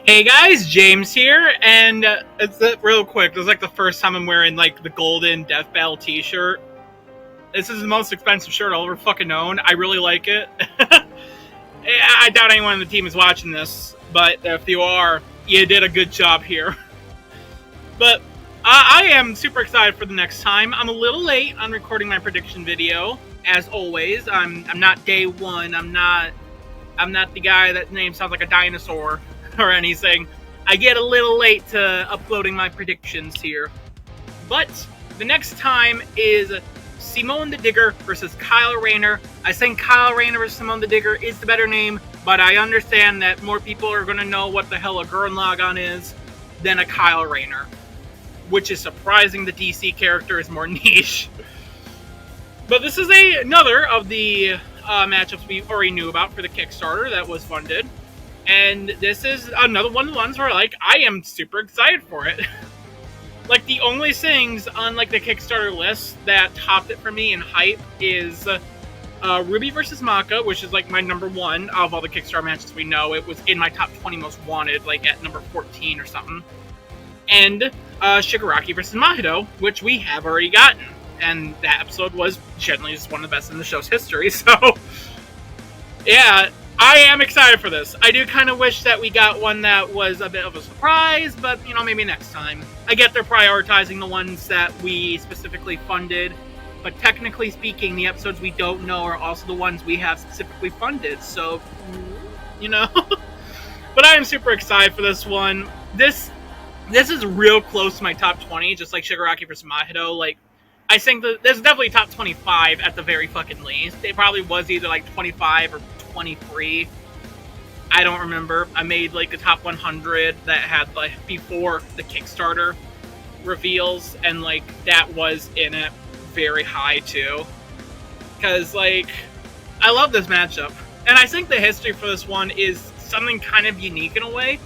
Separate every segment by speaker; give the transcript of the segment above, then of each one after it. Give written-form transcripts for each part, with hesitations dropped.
Speaker 1: Hey guys, James here, and it's real quick. This is like the first time I'm wearing like the golden Death Battle T-shirt. This is the most expensive shirt I'll ever fucking own. I really like it. I doubt anyone on the team is watching this, but if you are, you did a good job here. But I am super excited for the next time. I'm a little late on recording my prediction video, as always. I'm not day one. I'm not the guy that name sounds like a dinosaur or anything. I get a little late to uploading my predictions here. But the next time is Simone the Digger versus Kyle Rayner. I think Kyle Rayner versus Simone the Digger is the better name, but I understand that more people are going to know what the hell a Gurren Lagann is than a Kyle Rayner, which is surprising. The DC character is more niche. But this is another of the matchups we already knew about for the Kickstarter that was funded. And this is another one of the ones where, like, I am super excited for it. Like, the only things on, like, the Kickstarter list that topped it for me in hype is Ruby versus Maka, which is, like, my number one of all the Kickstarter matches we know. It was in my top 20 most wanted, like, at number 14 or something. And Shigaraki versus Mahito, which we have already gotten. And that episode was generally just one of the best in the show's history, so... yeah, I am excited for this. I do kind of wish that we got one that was a bit of a surprise, but, you know, maybe next time. I get they're prioritizing the ones that we specifically funded, but technically speaking, the episodes we don't know are also the ones we have specifically funded, so, you know. But I am super excited for this one. This is real close to my top 20, just like Shigaraki vs. Mahito. Like, I think that this is definitely top 25 at the very fucking least. It probably was either like 25 or 23. I don't remember. I made like a top 100 that had like before the Kickstarter reveals, and like that was in it very high too. Because like I love this matchup, and I think the history for this one is something kind of unique in a way.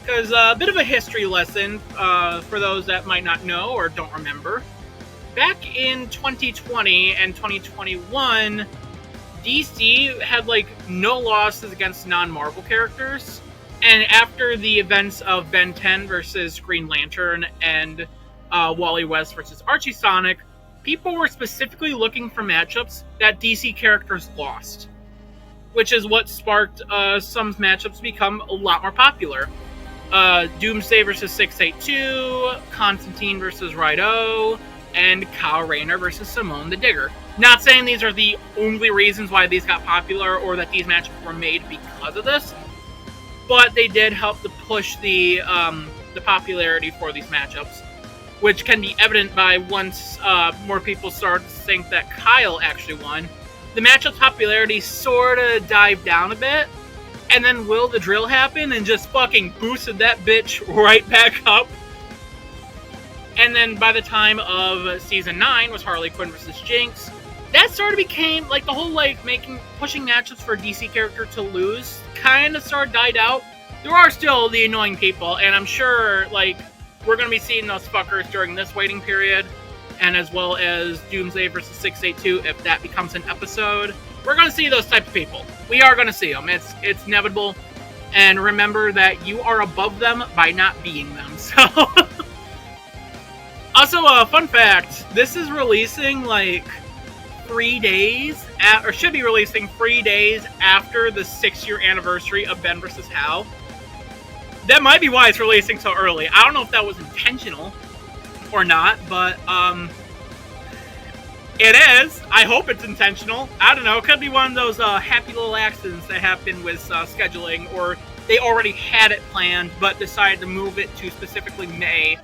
Speaker 1: Because a bit of a history lesson for those that might not know or don't remember. Back in 2020 and 2021, DC had, like, no losses against non-Marvel characters. And after the events of Ben 10 versus Green Lantern and Wally West versus Archie Sonic, people were specifically looking for matchups that DC characters lost. Which is what sparked some matchups to become a lot more popular. Doomsday versus 682, Constantine versus Raido, and Kyle Rayner versus Simone the Digger. Not saying these are the only reasons why these got popular or that these matchups were made because of this, but they did help to push the popularity for these matchups, which can be evident by once more people started to think that Kyle actually won. The matchup's popularity sort of dived down a bit, and then Will the Drill happened and just fucking boosted that bitch right back up. And then by the time of Season 9 was Harley Quinn versus Jinx, that sort of became, like, the whole, like, pushing matchups for a DC character to lose kind of sort of died out. There are still the annoying people, and I'm sure, like, we're going to be seeing those fuckers during this waiting period, and as well as Doomsday versus 682, if that becomes an episode. We're going to see those types of people. We are going to see them. It's inevitable. And remember that you are above them by not being them, so... Also, fun fact, this is releasing, like, 3 days, or should be releasing 3 days after the 6-year anniversary of Ben vs. Hal. That might be why it's releasing so early. I don't know if that was intentional or not, but, it is. I hope it's intentional. I don't know, it could be one of those, happy little accidents that happen with, scheduling, or they already had it planned, but decided to move it to specifically May,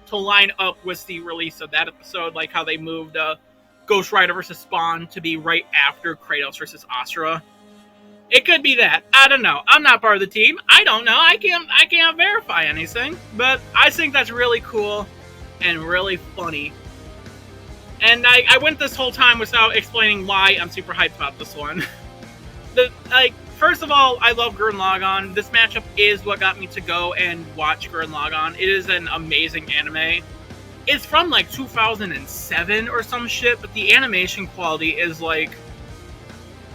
Speaker 1: to line up with the release of that episode, like how they moved Ghost Rider versus Spawn to be right after Kratos versus Asura. It could be that. I don't know. I'm not part of the team. I don't know. I can't verify anything. But I think that's really cool and really funny. And I went this whole time without explaining why I'm super hyped about this one. First of all, I love Gurren Lagann. This matchup is what got me to go and watch Gurren Lagann. It is an amazing anime. It's from like 2007 or some shit, but the animation quality is like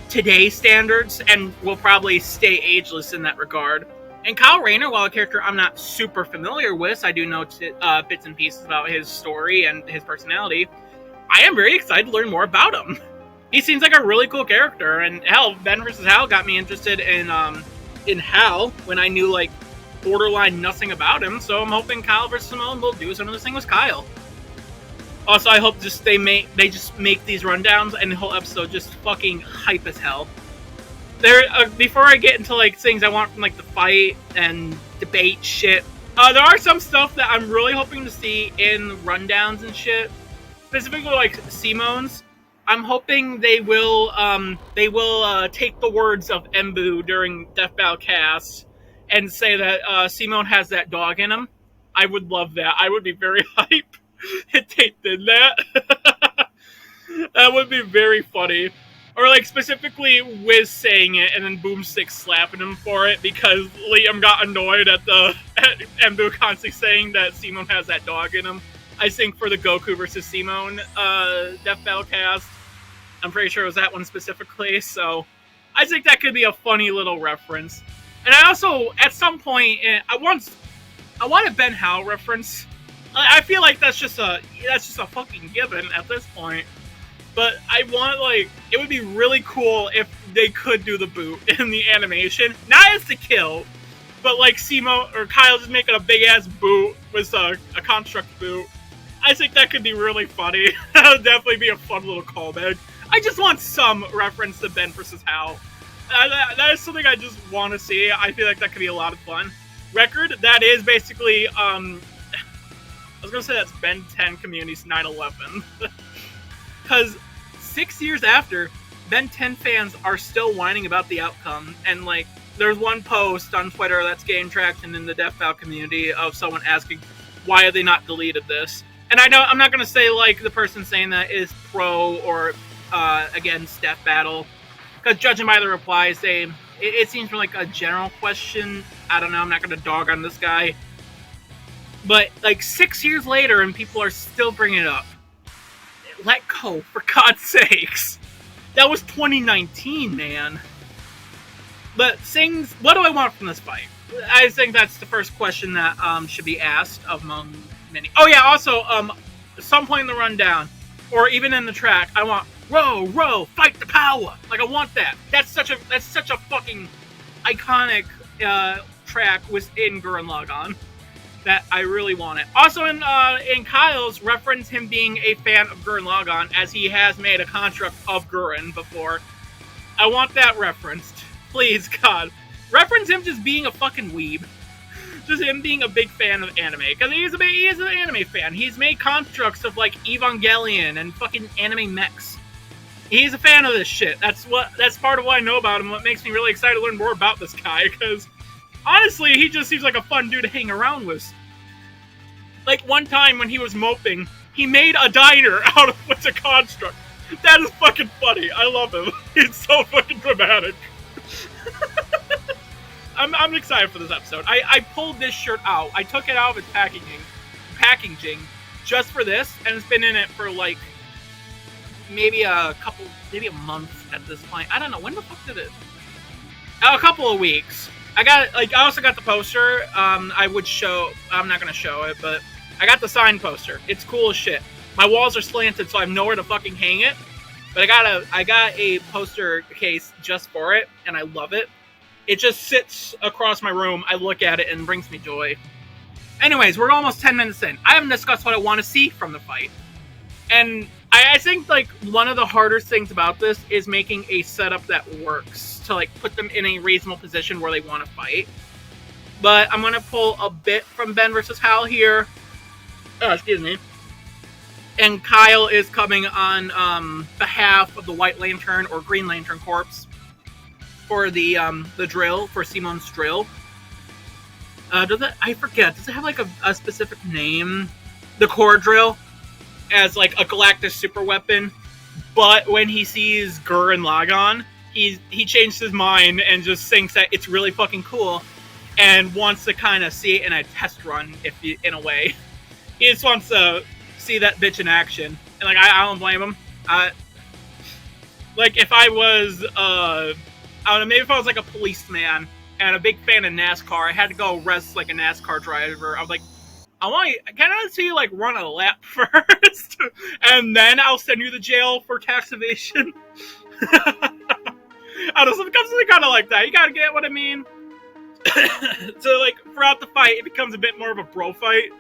Speaker 1: today's standards and will probably stay ageless in that regard. And Kyle Rayner, while a character I'm not super familiar with, I do know bits and pieces about his story and his personality. I am very excited to learn more about him. He seems like a really cool character, and hell, Ben vs. Hal got me interested in Hal when I knew like borderline nothing about him. So I'm hoping Kyle vs. Simone will do some of this thing with Kyle. Also, I hope just they just make these rundowns and the whole episode just fucking hype as hell. Before I get into like things I want from like the fight and debate shit, there are some stuff that I'm really hoping to see in rundowns and shit. Specifically like Simone's. I'm hoping they will take the words of Embu during Death Battle Cast and say that Simone has that dog in him. I would love that. I would be very hype if they did that. That would be very funny. Or like specifically Wiz saying it and then Boomstick slapping him for it because Liam got annoyed at Embu constantly saying that Simone has that dog in him. I think for the Goku versus Simone Death Battle Cast. I'm pretty sure it was that one specifically, so I think that could be a funny little reference. And I also, at some point, I want a Ben Hal reference. I feel like that's just a fucking given at this point. But I want, like, it would be really cool if they could do the boot in the animation. Not as the kill, but like Simo or Kyle just making a big ass boot with a construct boot. I think that could be really funny. That would definitely be a fun little callback. I just want some reference to Ben vs. Hal. That is something I just want to see. I feel like that could be a lot of fun. Record, that is basically, I was going to say that's Ben 10 Community's 9/11. Because 6 years after, Ben 10 fans are still whining about the outcome. And, like, there's one post on Twitter that's gaining traction in the Death Battle community of someone asking, why have they not deleted this? And I know I'm not going to say, like, the person saying that is pro or against Death Battle. Because judging by the replies, it seems like a general question. I don't know, I'm not going to dog on this guy. But, like, 6 years later and people are still bringing it up. Let go, for God's sakes. That was 2019, man. But what do I want from this fight? I think that's the first question that should be asked among many. Oh yeah, also, at some point in the rundown, or even in the track, I want row, fight the power. Like I want that. That's such a fucking iconic track within Gurren Lagann that I really want it. Also in Kyle's, reference him being a fan of Gurren Lagann as he has made a construct of Gurren before. I want that referenced. Please, God. Reference him just being a fucking weeb. Just him being a big fan of anime. Because he is an anime fan. He's made constructs of, like, Evangelion and fucking anime mechs. He's a fan of this shit. That's part of what I know about him. What makes me really excited to learn more about this guy. Because, honestly, he just seems like a fun dude to hang around with. Like, one time when he was moping, he made a diner out of what's a construct. That is fucking funny. I love him. He's so fucking dramatic. I'm excited for this episode. I pulled this shirt out. I took it out of its packaging just for this, and it's been in it for like maybe a month at this point. I don't know. When the fuck did it? A couple of weeks. I also got the poster. I'm not gonna show it, but I got the signed poster. It's cool as shit. My walls are slanted, so I have nowhere to fucking hang it. But I got a poster case just for it, and I love it. It just sits across my room. I look at it and it brings me joy. Anyways, we're almost 10 minutes in. I haven't discussed what I want to see from the fight. And I think, like, one of the harder things about this is making a setup that works to, like, put them in a reasonable position where they want to fight. But I'm going to pull a bit from Ben vs. Hal here. Oh, excuse me. And Kyle is coming on behalf of the White Lantern or Green Lantern Corps for the drill, for Simone's drill. I forget. Does it have like a specific name? The core drill as like a Galactus super weapon. But when he sees Gurren Lagann, he changed his mind and just thinks that it's really fucking cool and wants to kind of see it in a test run, in a way. He just wants to see that bitch in action. And like I don't blame him. Like if I was I don't know, maybe if I was like a policeman and a big fan of NASCAR. I had to go rest like a NASCAR driver. I was like, can I see you like run a lap first, and then I'll send you to jail for tax evasion. I don't know, so it becomes kind of like that. You gotta get what I mean. So like throughout the fight, it becomes a bit more of a bro fight,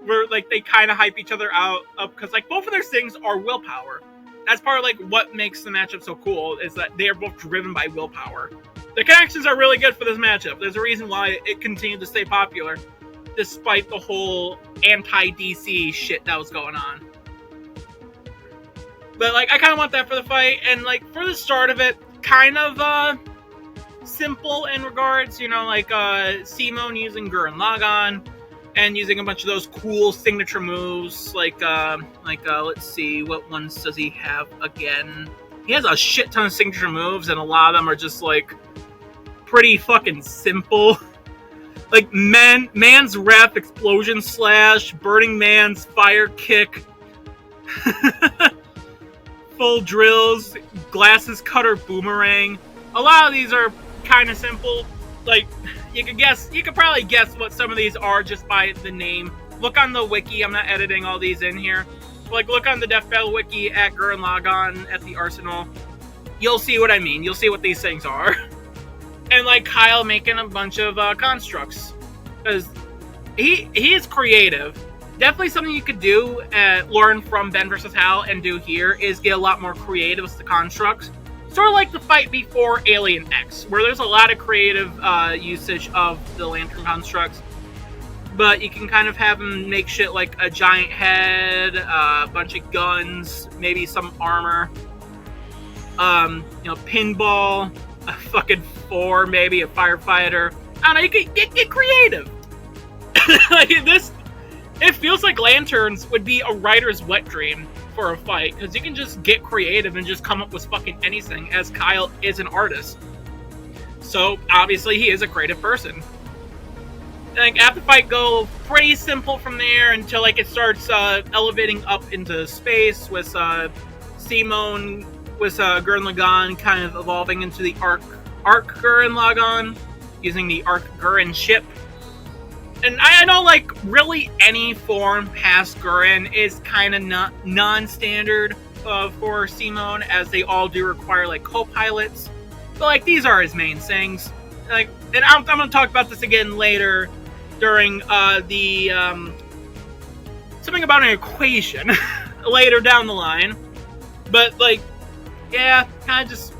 Speaker 1: where like they kind of hype each other up because like both of their things are willpower. That's part of like what makes the matchup so cool, is that they are both driven by willpower. The connections are really good for this matchup. There's a reason why it continued to stay popular, despite the whole anti-DC shit that was going on. But like I kind of want that for the fight, and like for the start of it, kind of simple in regards, you know, like Simone using Gurren Lagann and using a bunch of those cool signature moves, like let's see, what ones does he have again? He has a shit ton of signature moves, and a lot of them are just like pretty fucking simple. Like man's ref, explosion slash, Burning Man's fire kick, full drills, glasses cutter boomerang. A lot of these are kind of simple. Like you could probably guess what some of these are just by the name. Look on the wiki. I'm not editing all these in here. Like look on the Death Battle wiki at Gurren Lagann at the Arsenal. You'll see what I mean. You'll see what these things are. And like Kyle making a bunch of constructs, because he is creative. Definitely something you could do, learn from Ben vs. Hal and do here, is get a lot more creative with the constructs. Sort of like the fight before Alien X, where there's a lot of creative usage of the Lantern constructs. But you can kind of have them make shit like a giant head, a bunch of guns, maybe some armor, pinball, a fucking 4, maybe a firefighter. I don't know, you can get creative. Like this, it feels like Lanterns would be a writer's wet dream for a fight, because you can just get creative and just come up with fucking anything, as Kyle is an artist. So obviously he is a creative person. Like after the fight go pretty simple from there until like it starts elevating up into space with Simone with Gurren Lagann kind of evolving into the Arc Gurren Lagann, using the Arc Gurren ship. And I know, like, really any form past Gurren is kind of non-standard for Simone, as they all do require, like, co-pilots. But, like, these are his main things. Like, and I'm going to talk about this again later during something about an equation later down the line. But, like, yeah, kind of just,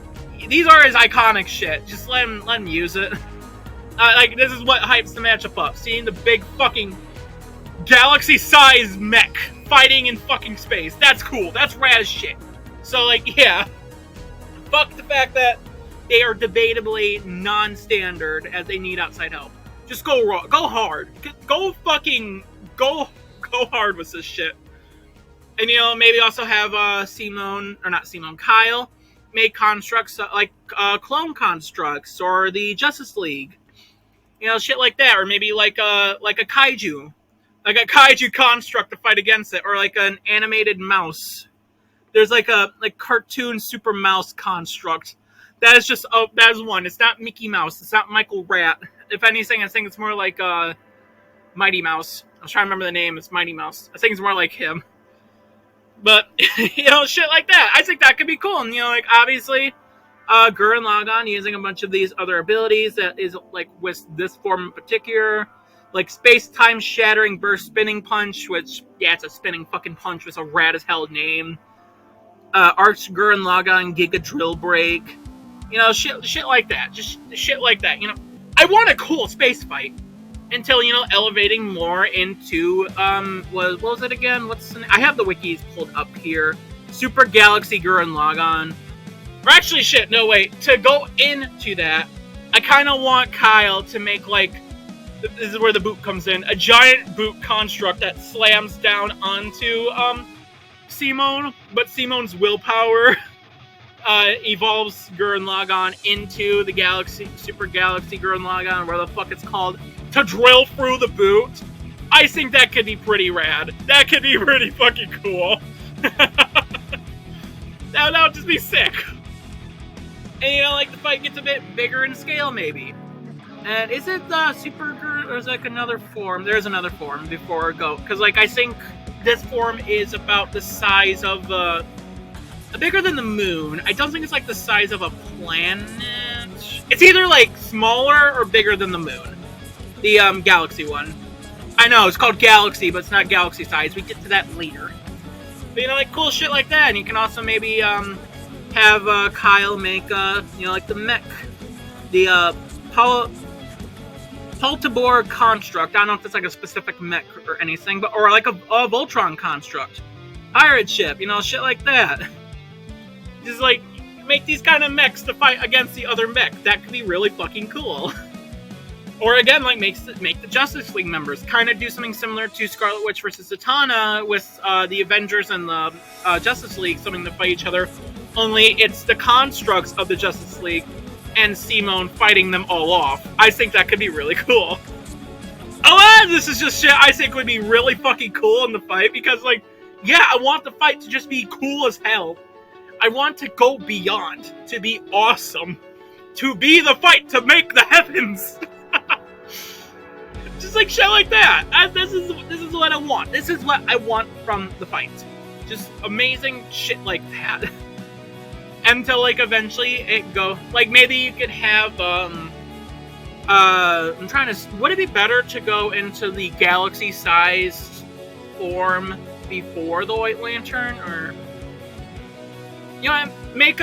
Speaker 1: these are his iconic shit. Just let him use it. Like, this is what hypes the matchup up. Seeing the big fucking galaxy-sized mech fighting in fucking space. That's cool. That's rad as shit. So, like, yeah. Fuck the fact that they are debatably non-standard, as they need outside help. Just go raw. Go hard. Go hard with this shit. And, you know, maybe also have Kyle make constructs like clone constructs, or the Justice League. You know, shit like that, or maybe like a kaiju construct to fight against it, or like an animated mouse. There's like a cartoon super mouse construct. That is just that is one. It's not Mickey Mouse. It's not Michael Rat. If anything, I think it's more like Mighty Mouse. I was trying to remember the name. It's Mighty Mouse. I think it's more like him. But you know, shit like that. I think that could be cool. And you know, like obviously. Gurren Lagann using a bunch of these other abilities that is like with this form in particular, like space-time shattering burst spinning punch, which yeah, it's a spinning fucking punch with a rad as hell name. Arch Gurren Lagann Giga Drill Break, you know, shit like that, just shit like that. You know, I want a cool space fight until, you know, elevating more into what was it again? I have the wikis pulled up here. Super Galaxy Gurren Lagann. Or actually, shit, no, wait. To go into that, I kind of want Kyle to make, like, this is where the boot comes in, a giant boot construct that slams down onto, Simone, but Simone's willpower, evolves Gurren Lagann into the Super Galaxy Gurren Lagann, where the fuck it's called, to drill through the boot. I think that could be pretty rad. That could be pretty fucking cool. That would just be sick. And, you know, like, the fight gets a bit bigger in scale, maybe. And is it the Supergirl, or is it like another form? There's another form before go, because like I think this form is about the size of bigger than the moon. I don't think it's like the size of a planet. It's either like smaller or bigger than the moon. The galaxy one. I know it's called Galaxy, but it's not galaxy size. We get to that later. But you know, like cool shit like that. And you can also maybe have Kyle make like the mech, the Pultibor construct. I don't know if it's like a specific mech or anything, but or like a Voltron construct, pirate ship. You know, shit like that. Just like make these kind of mechs to fight against the other mech. That could be really fucking cool. Or again, like make the Justice League members kind of do something similar to Scarlet Witch versus Zatanna with the Avengers and the Justice League, something to fight each other. Only it's the constructs of the Justice League and Simone fighting them all off. I think that could be really cool. This is just shit I think would be really fucking cool in the fight because, like, yeah, I want the fight to just be cool as hell. I want to go beyond, to be awesome, to be the fight to make the heavens. Just like shit like that. This is what I want. This is what I want from the fight. Just amazing shit like that. Until like eventually it go like maybe you could have I'm trying to. Would it be better to go into the galaxy sized form before the White Lantern, or make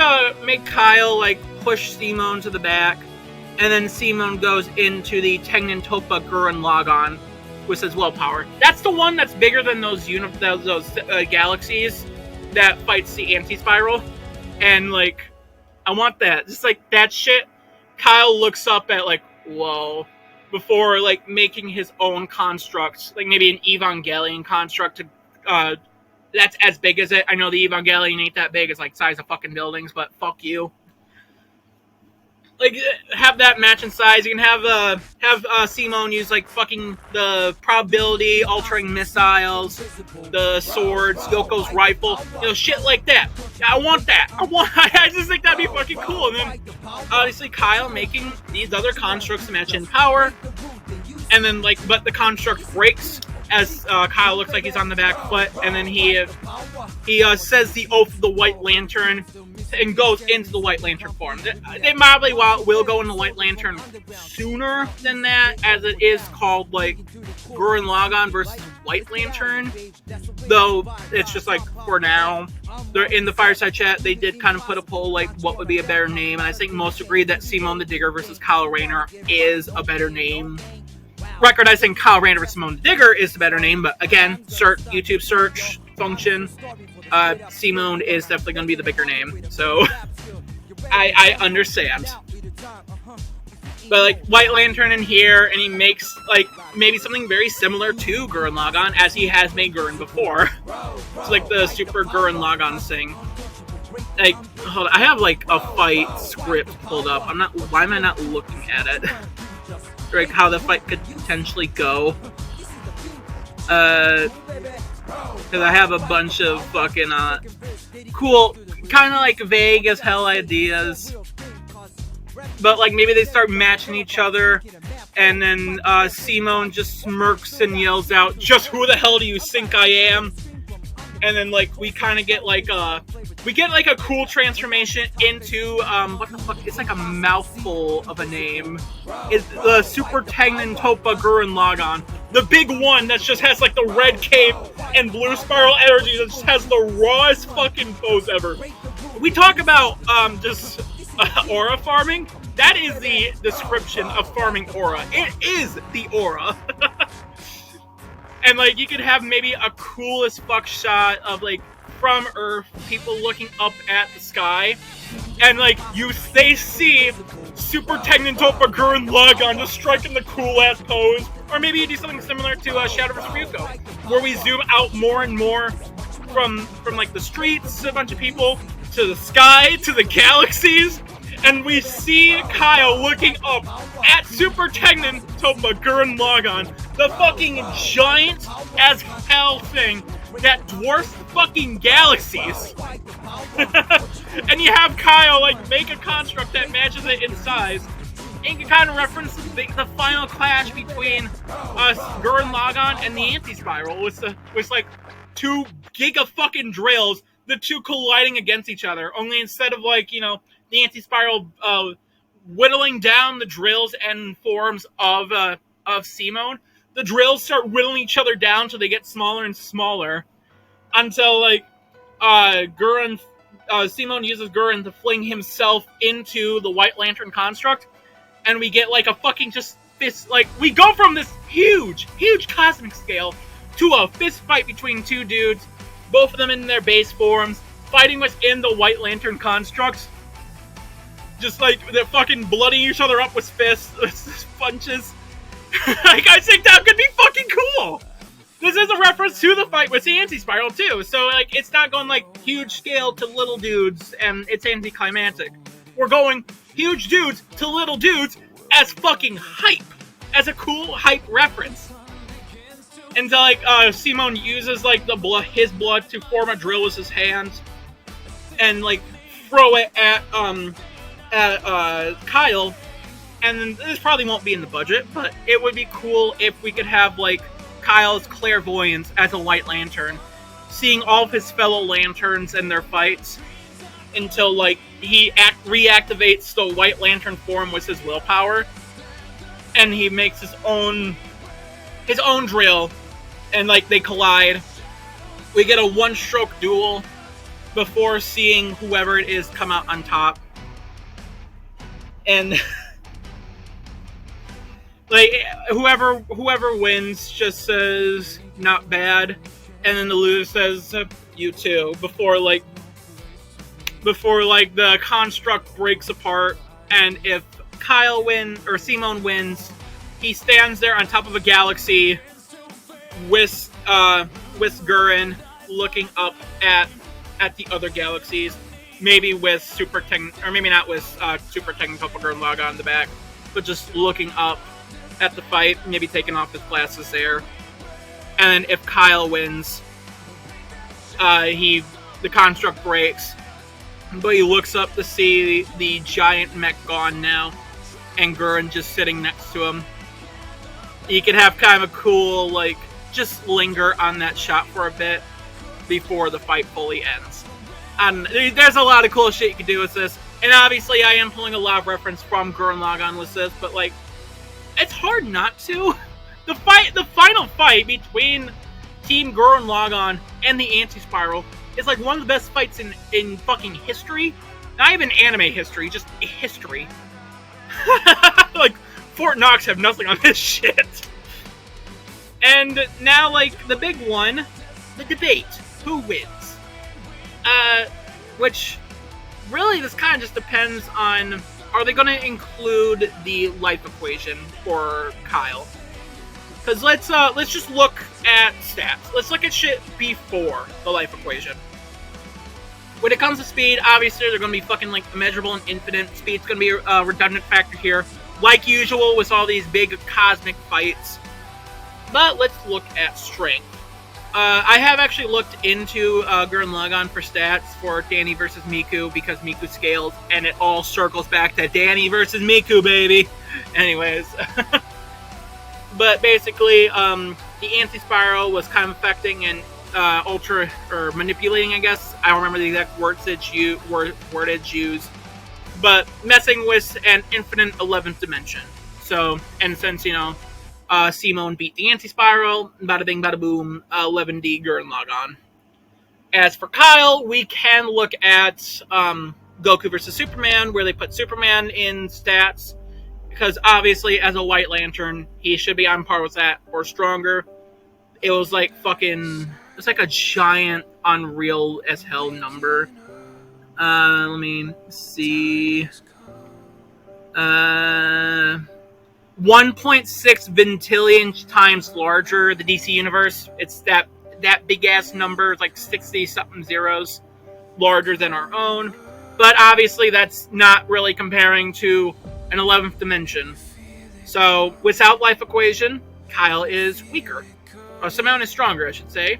Speaker 1: Kyle like push Simone to the back? And then Simone goes into the Tengen Toppa Gurren Lagann, which says Willpower. That's the one that's bigger than those galaxies that fights the anti-spiral. And, like, I want that. Just, like, that shit. Kyle looks up at, like, whoa. Before, like, making his own construct. Like, maybe an Evangelion construct that's as big as it. I know the Evangelion ain't that big. It's, like, size of fucking buildings, but fuck you. Like, have that match in size. You can have Simone use, like, fucking the probability, altering missiles, the swords, Yoko's rifle, shit like that. I want that. I just think that'd be fucking cool. And then, obviously, Kyle making these other constructs to match in power. And then, like, but the construct breaks as Kyle looks like he's on the back foot. And then he says the oath of the White Lantern and goes into the White Lantern form. They probably will go into White Lantern sooner than that, as it is called, like, Gurren Lagann versus White Lantern. Though, it's just, like, for now. They're in the Fireside Chat, they did kind of put a poll, like, what would be a better name, and I think most agreed that Simone the Digger versus Kyle Rayner is a better name. Record, I think Kyle Rayner versus Simone the Digger is the better name, but again, YouTube search function. Simone is definitely going to be the bigger name, so I understand. But like White Lantern in here, and he makes like maybe something very similar to Gurren Lagann, as he has made Gurren before. It's like the Super Gurren Lagann thing. Like, hold on, I have like a fight script pulled up. Why am I not looking at it? Like how the fight could potentially go. Because I have a bunch of fucking cool, kind of like vague as hell ideas. But like maybe they start matching each other, and then Simone just smirks and yells out, "Just who the hell do you think I am?" And then like we kind of get like a cool transformation into what the fuck? It's like a mouthful of a name. It's the Super Tengen Toppa Gurren Lagann, the big one that just has like the red cape and blue spiral energy that just has the rawest fucking pose ever. We talk about just aura farming. That is the description of farming aura. It is the aura. And like you could have maybe a cool as fuck shot of like from Earth, people looking up at the sky, and like they see Super Tengen Toppa Gurren Lagann just striking the cool ass pose. Or maybe you do something similar to Shadow vs. Ryuko, where we zoom out more and more from like the streets, a bunch of people, to the sky, to the galaxies, and we see Kyle looking up at Super Tengen Toppa Gurren Lagann, the fucking giant as hell thing that dwarfs fucking galaxies. And you have Kyle like make a construct that matches it in size, And you can kind of reference the final clash between Gurren Lagann and the Anti-Spiral with like 2 giga fucking drills, the 2 colliding against each other. Only instead of like, you know, the Anti-Spiral whittling down the drills and forms of Simone, the drills start whittling each other down till they get smaller and smaller until like Simone uses Gurren to fling himself into the White Lantern construct, and we get like a fucking just fist, like we go from this huge cosmic scale to a fist fight between 2 dudes, both of them in their base forms, fighting within the White Lantern constructs. Just like they're fucking blooding each other up with fists, punches. Like, I think that could be fucking cool. This is a reference to the fight with the Anti-Spiral too, so like it's not going like huge scale to little dudes and it's anticlimactic. We're going huge dudes to little dudes as fucking hype, as a cool hype reference. And so, like Simone uses like his blood to form a drill with his hands and like throw it at Kyle. And this probably won't be in the budget, but it would be cool if we could have like Kyle's clairvoyance as a White Lantern, seeing all of his fellow Lanterns and their fights until like he reactivates the White Lantern form with his willpower, and he makes his own drill, and like they collide. We get a 1-stroke duel before seeing whoever it is come out on top, and like whoever wins just says not bad, and then the loser says you too before the construct breaks apart. And if Kyle wins or Simone wins, he stands there on top of a galaxy with Gurren looking up at the other galaxies, maybe with super technical Gurren Lagann in the back, but just looking up at the fight, maybe taking off his glasses there. And if Kyle wins, the construct breaks, but he looks up to see the giant mech gone now, and Gurren just sitting next to him. You could have kind of a cool, like, just linger on that shot for a bit before the fight fully ends. And there's a lot of cool shit you can do with this. And obviously I am pulling a lot of reference from Gurren Lagann with this, but like, it's hard not to. The final fight between Team Gurren Lagann and the Anti-Spiral is like one of the best fights in fucking history. Not even anime history, just history. Like, Fort Knox have nothing on this shit. And now, like, the big one, the debate. Who wins? Which, really, this kind of just depends on, are they going to include the life equation for Kyle? Because let's just look at stats. Let's look at shit before the life equation. When it comes to speed, obviously they're going to be fucking like immeasurable and infinite. Speed's going to be a redundant factor here, like usual with all these big cosmic fights. But let's look at strength. I have actually looked into Gurren Lagann for stats for Danny versus Miku, because Miku scales, and it all circles back to Danny versus Miku, baby. Anyways. But basically, the Anti-Spiral was kind of affecting and manipulating, I guess. I don't remember the exact wordage used. But messing with an infinite 11th dimension. So, and since, you know, Simone beat the Anti-Spiral, bada bing, bada boom, 11D Gurren Lagann. As for Kyle, we can look at Goku versus Superman, where they put Superman in stats, because obviously, as a White Lantern, he should be on par with that, or stronger. It was like fucking, it's like a giant, unreal as hell number. Let me see. 1.6 vintillion times larger, the DC universe. It's that big ass number, like 60 something zeros larger than our own. But obviously that's not really comparing to an 11th dimension. So without life equation, Kyle is weaker. Simone is stronger, I should say.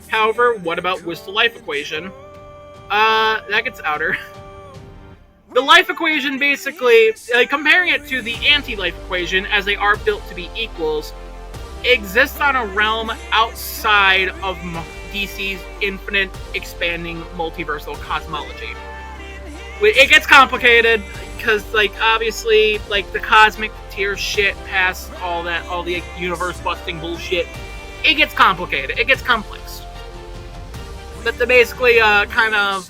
Speaker 1: However, what about with the life equation? That gets outer. The life equation basically, comparing it to the anti-life equation, as they are built to be equals, exists on a realm outside of DC's infinite expanding multiversal cosmology. It gets complicated because, obviously, the cosmic tier shit past all the universe-busting bullshit, it gets complicated. It gets complex. But to basically kind of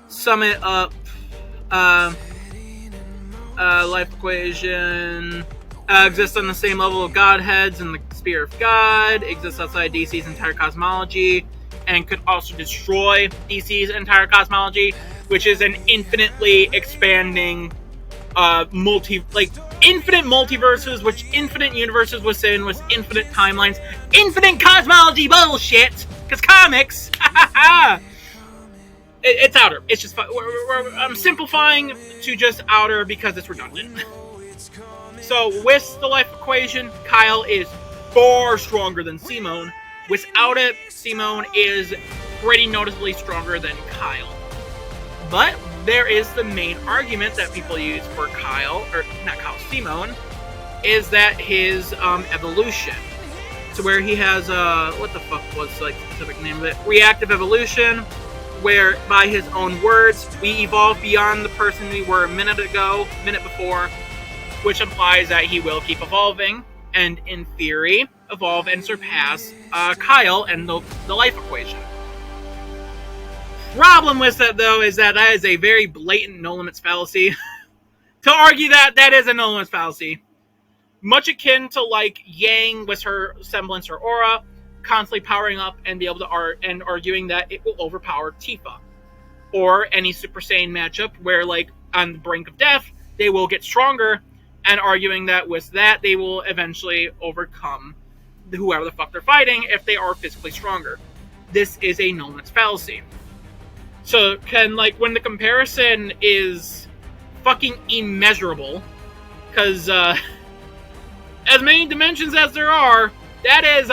Speaker 1: sum it up, life equation exists on the same level of godheads and the Spear of God, exists outside DC's entire cosmology, and could also destroy DC's entire cosmology, which is an infinitely expanding infinite multiverses, which infinite universes within, with infinite timelines, infinite cosmology bullshit, because comics, it's outer. It's just, I'm simplifying to just outer because it's redundant. So, with the life equation, Kyle is far stronger than Simone. Without it, Simone is pretty noticeably stronger than Kyle. But there is the main argument that people use for Kyle, or not Kyle, Simone, is that his evolution. So where he has, what the fuck was the specific name of it? Reactive evolution, where by his own words, we evolve beyond the person we were a minute before, which implies that he will keep evolving, and in theory, evolve and surpass Kyle and the life equation. Problem with that, though, is that is a very blatant no limits fallacy. To argue that is a no limits fallacy. Much akin to Yang with her semblance, her aura, constantly powering up and be able to and arguing that it will overpower Tifa. Or any Super Saiyan matchup where, on the brink of death, they will get stronger, and arguing that with that, they will eventually overcome whoever the fuck they're fighting if they are physically stronger. This is a no limits fallacy. So, when the comparison is fucking immeasurable, because, as many dimensions as there are, that is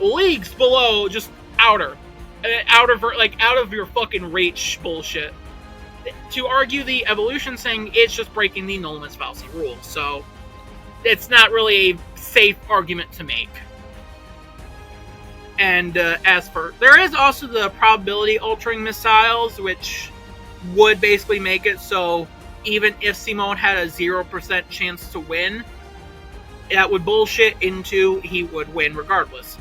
Speaker 1: leagues below just out of your fucking reach bullshit. To argue the evolution thing, it's just breaking the no limits fallacy rule. So it's not really a safe argument to make. And there is also the probability altering missiles, which would basically make it so even if Simone had a 0% chance to win, that would bullshit into he would win regardless.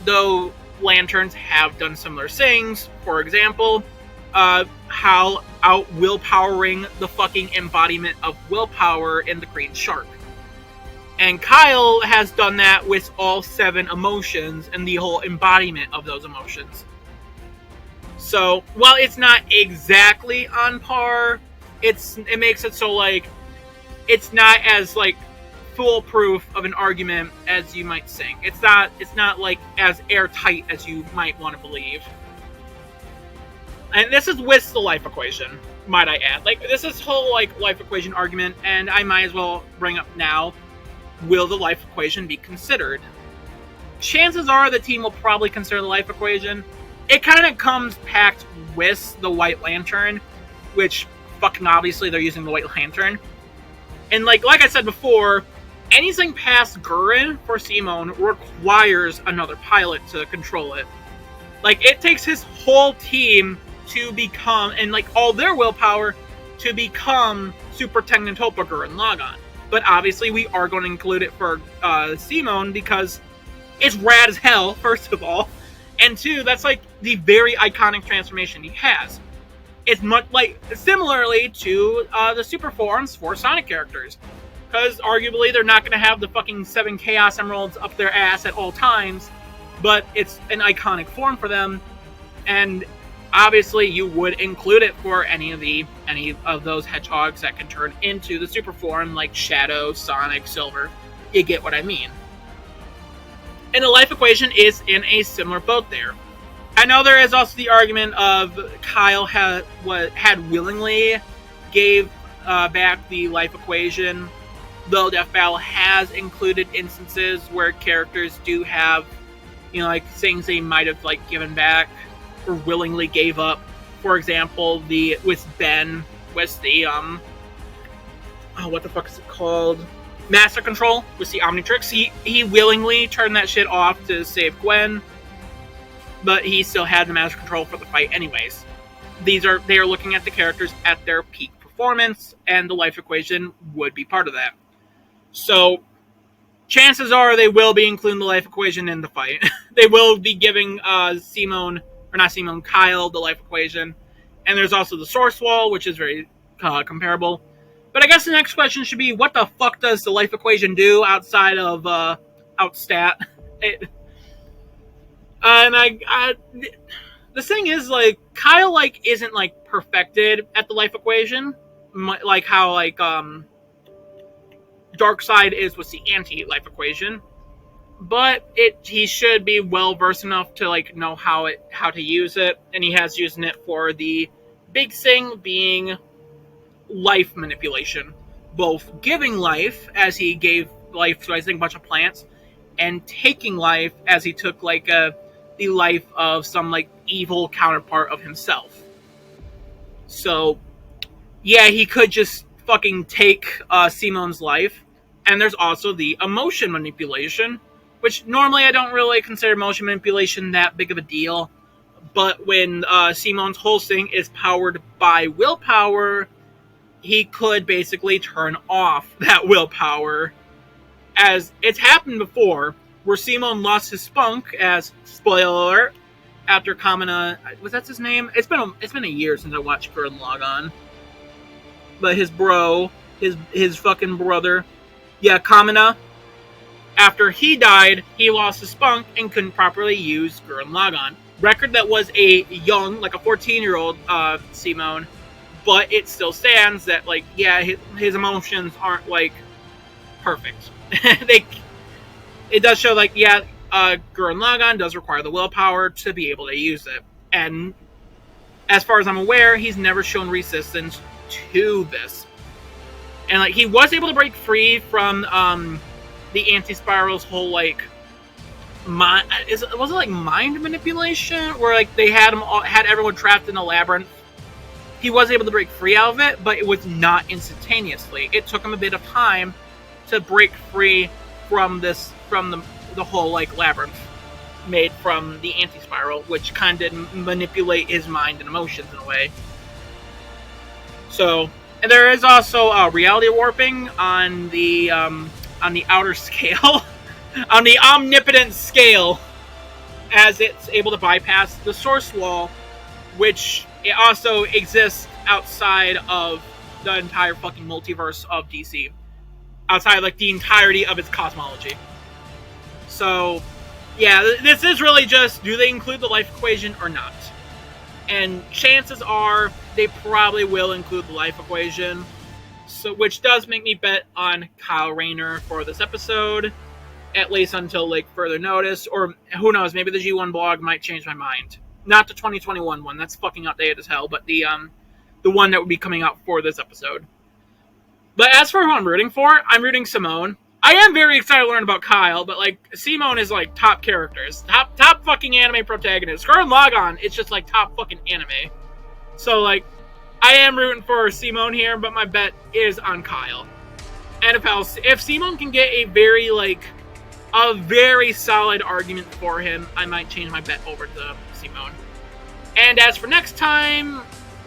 Speaker 1: Though lanterns have done similar things. For example, how out willpowering the fucking embodiment of willpower in the Green Shark. And Kyle has done that with all 7 emotions and the whole embodiment of those emotions. So, while it's not exactly on par, it makes it so, it's not as, foolproof of an argument as you might think. It's not as airtight as you might want to believe. And this is with the life equation, might I add. This is whole, life equation argument, and I might as well bring up now, will the life equation be considered? Chances are the team will probably consider the life equation. It kind of comes packed with the White Lantern, which, fucking obviously, they're using the White Lantern. And, like I said before, anything past Gurren for Simone requires another pilot to control it. It takes his whole team to become, and all their willpower to become Super Technotopa Gurren Lagann. But obviously we are going to include it for Simone because it's rad as hell, first of all. And 2, that's the very iconic transformation he has. It's much similarly to the super forms for Sonic characters. Because arguably they're not going to have the fucking 7 Chaos Emeralds up their ass at all times. But it's an iconic form for them. And obviously you would include it for any of those hedgehogs that can turn into the super form, like Shadow, Sonic, Silver. You get what I mean. And the life equation is in a similar boat there. I know there is also the argument of Kyle had willingly gave back the life equation, though Death Battle has included instances where characters do have, things they might have given back or willingly gave up. For example, with Ben, with the what the fuck is it called? Master Control with the Omnitrix. He willingly turned that shit off to save Gwen, but he still had the Master Control for the fight anyways. They are looking at the characters at their peak performance, and the life equation would be part of that. So chances are they will be including the life equation in the fight. They will be giving Kyle the life equation. And there's also the source wall, which is very comparable. But I guess the next question should be, what the fuck does the life equation do outside of outstat? The thing is, like, Kyle, like, isn't, like, perfected at the life equation, like how, like, Darkseid is with the anti-life equation, but he should be well versed enough to, like, know how to use it, and he has used it for the big thing being life manipulation, both giving life, as he gave life to, I think, a bunch of plants, and taking life as he took, like, the life of some, like, evil counterpart of himself. So, yeah, he could just fucking take Simon's life. And there's also the emotion manipulation, which normally I don't really consider emotion manipulation that big of a deal. But when Simon's whole thing is powered by willpower, he could basically turn off that willpower. As it's happened before, where Simon lost his spunk, as, spoiler alert, after Kamina, was that his name? It's been a year since I watched Gurren Lagann. But his bro, his fucking brother, yeah, Kamina, after he died, he lost his spunk and couldn't properly use Gurren Lagann. Record that was a young, like a 14-year-old Simon, but it still stands that, like, yeah, his emotions aren't, like, perfect. It does show, like, yeah, Gurren Lagann does require the willpower to be able to use it. And as far as I'm aware, he's never shown resistance to this. And, like, he was able to break free from the Anti-Spiral's whole, like, was it like mind manipulation? Where, like, they had everyone trapped in a labyrinth. He was able to break free out of it, but it was not instantaneously. It took him a bit of time to break free from the whole, like, labyrinth made from the Anti-Spiral, which kind of did manipulate his mind and emotions in a way. So, and there is also reality warping on the outer scale, on the omnipotent scale, as it's able to bypass the source wall, which it also exists outside of the entire fucking multiverse of DC, outside, like, the entirety of its cosmology. So, yeah, this is really just, do they include the life equation or not? And chances are they probably will include the life equation, so which does make me bet on Kyle Rayner for this episode, at least until, like, further notice, or who knows, maybe the G1 blog might change my mind. Not the 2021 one, that's fucking outdated as hell, but the one that would be coming out for this episode. But as for who I'm rooting for, I'm rooting Simone. I am very excited to learn about Kyle, but, like, Simone is, like, top characters. Top fucking anime protagonist. Gurren Lagann, it's just, like, top fucking anime. So, like, I am rooting for Simone here, but my bet is on Kyle. And if Simone can get a very solid argument for him, I might change my bet over to Simone. And as for next time,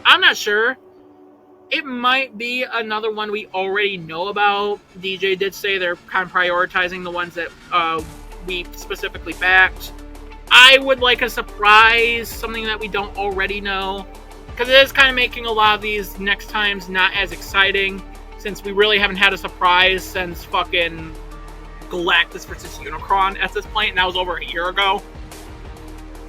Speaker 1: I'm not sure. It might be another one we already know about. DJ did say they're kind of prioritizing the ones that we specifically backed. I would like a surprise, something that we don't already know, because it is kind of making a lot of these next times not as exciting, since we really haven't had a surprise since fucking Galactus versus Unicron at this point, and that was over a year ago.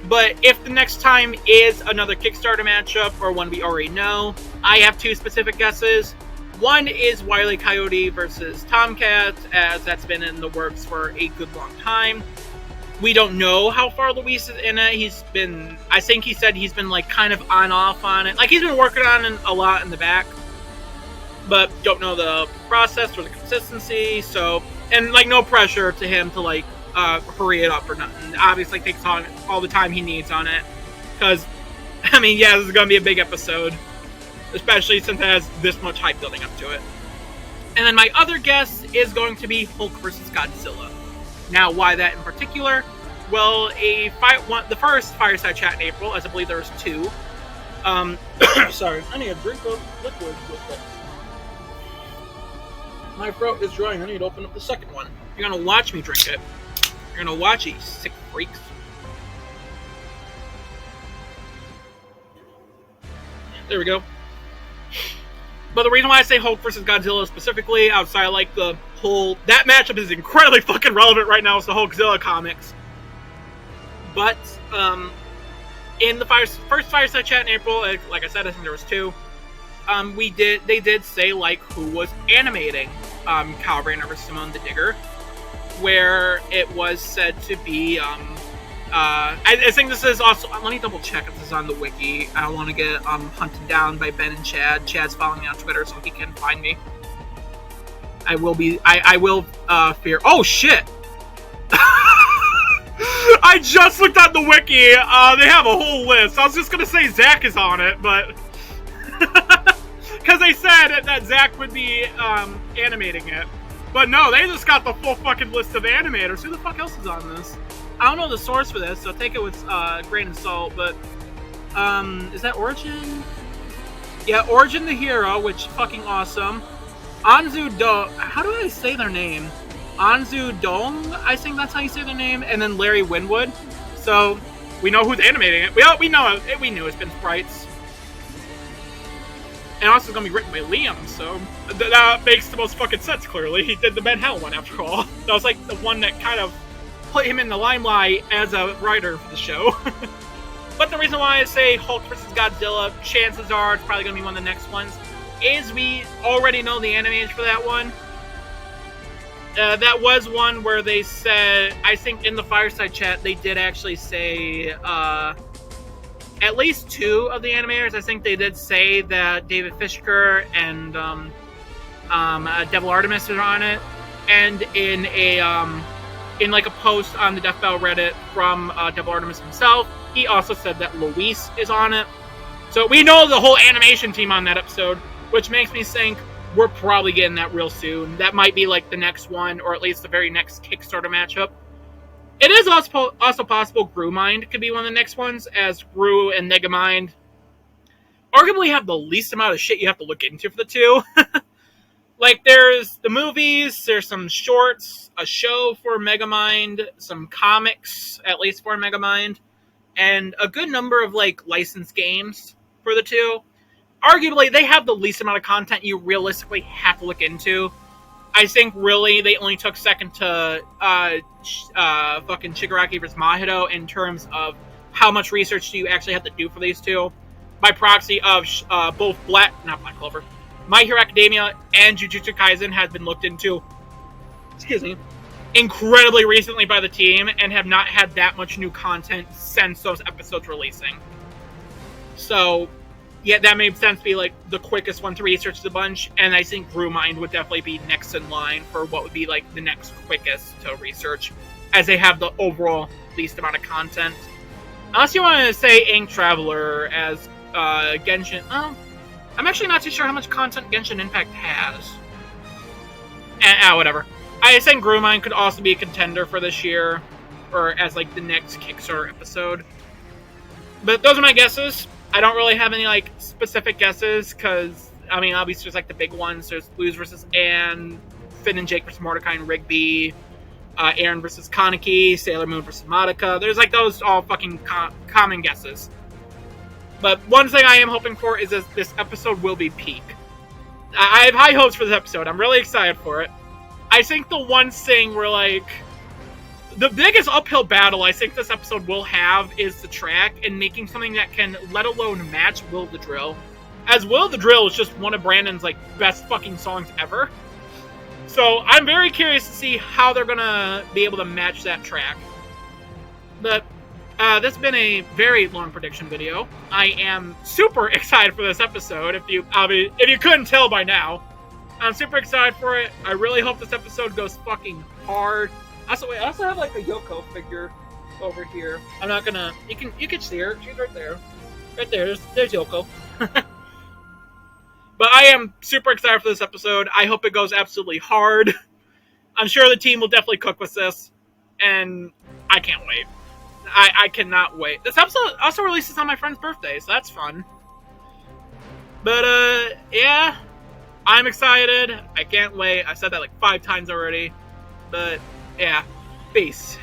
Speaker 1: But if the next time is another Kickstarter matchup, or one we already know, I have two specific guesses. One is Wile E. Coyote versus Tomcat, as that's been in the works for a good long time. We don't know how far Luis is in it. I think he said he's been, like, kind of on-off on it. Like, he's been working on it a lot in the back, but don't know the process or the consistency, so, and, like, no pressure to him to, like, hurry it up or nothing. Obviously takes on all the time he needs on it, because, I mean, yeah, this is gonna be a big episode. especially since it has this much hype building up to it. And then my other guess is going to be Hulk versus Godzilla. Now, why that in particular? Well, the first Fireside Chat in April, as I believe there was 2. Sorry, I need a drink of liquid real quick. My throat is drying. I need to open up the second one. You're gonna watch me drink it. You're gonna watch you sick freaks. There we go. But the reason why I say Hulk versus Godzilla specifically, outside like the whole... That matchup is incredibly fucking relevant right now with the Hulkzilla comics. But, in the first Fireside Chat in April, like I said, I think there was 2. They did say, like, who was animating Kyle Rayner versus Simone the Digger. Where it was said to be, I think this is also... Let me double check if this is on the wiki. I don't want to get hunted down by Ben and Chad. Chad's following me on Twitter, so he can find me. I will fear... Oh, shit! I just looked at the wiki. They have a whole list. I was just gonna say Zach is on it, but... Because they said that Zach would be animating it. But no, they just got the full fucking list of animators. Who the fuck else is on this? I don't know the source for this, so take it with a grain of salt, but... is that Origin? Yeah, Origin the Hero, which fucking awesome. Anzu Do... How do I say their name? Anzu Dong, I think that's how you say their name, and then Larry Winwood. So, we know who's animating it. We knew it's been sprites. And also it's gonna be written by Liam, so that makes the most fucking sense, clearly. He did the Ben Hell one, after all. That was like the one that kind of put him in the limelight as a writer for the show. But the reason why I say Hulk vs. Godzilla, chances are it's probably gonna be one of the next ones, is we already know the animators for that one. That was one where they said, I think in the Fireside Chat, they did actually say, at least 2 of the animators, I think they did say that David Fishker and Devil Artemis are on it. And in like a post on the Death Battle Reddit from Devil Artemis himself, he also said that Luis is on it. So we know the whole animation team on that episode, which makes me think we're probably getting that real soon. That might be like the next one, or at least the very next Kickstarter matchup. It is also possible Grumind could be one of the next ones, as Gru and Negamind arguably have the least amount of shit you have to look into for the 2. Like, there's the movies, there's some shorts, a show for Megamind, some comics, at least for Megamind, and a good number of, like, licensed games for the 2. Arguably, they have the least amount of content you realistically have to look into. I think, really, they only took second to fucking Shigaraki vs. Mahito in terms of how much research do you actually have to do for these 2. By proxy of both not Black Clover, My Hero Academia and Jujutsu Kaisen has been looked into, incredibly recently by the team, and have not had that much new content since those episodes releasing. So... yeah, that made sense to be, like, the quickest one to research the bunch, and I think Grumind would definitely be next in line for what would be, like, the next quickest to research, as they have the overall least amount of content. Unless you want to say Ink Traveler as Genshin... I'm actually not too sure how much content Genshin Impact has. Whatever. I think Grumind could also be a contender for this year, or as, like, the next Kickstarter episode. But those are my guesses. I don't really have any, like, specific guesses, because, I mean, obviously there's, like, the big ones. There's Luz versus Anne, Finn and Jake versus Mordecai and Rigby, Aaron versus Kaneki, Sailor Moon versus Madoka. There's, like, those all fucking common guesses. But one thing I am hoping for is that this episode will be peak. I have high hopes for this episode. I'm really excited for it. I think the one thing where, like... the biggest uphill battle I think this episode will have is the track, and making something that can, let alone match Will the Drill. As Will the Drill is just one of Brandon's, like, best fucking songs ever. So I'm very curious to see how they're gonna be able to match that track. But this has been a very long prediction video. I am super excited for this episode, if you couldn't tell by now. I'm super excited for it. I really hope this episode goes fucking hard. I also have, like, a Yoko figure over here. I'm not gonna... You can see her. She's right there. Right there. There's Yoko. But I am super excited for this episode. I hope it goes absolutely hard. I'm sure the team will definitely cook with this, and I can't wait. I cannot wait. This episode also releases on my friend's birthday, so that's fun. But, yeah, I'm excited. I can't wait. I've said that like 5 times already. But, yeah, peace.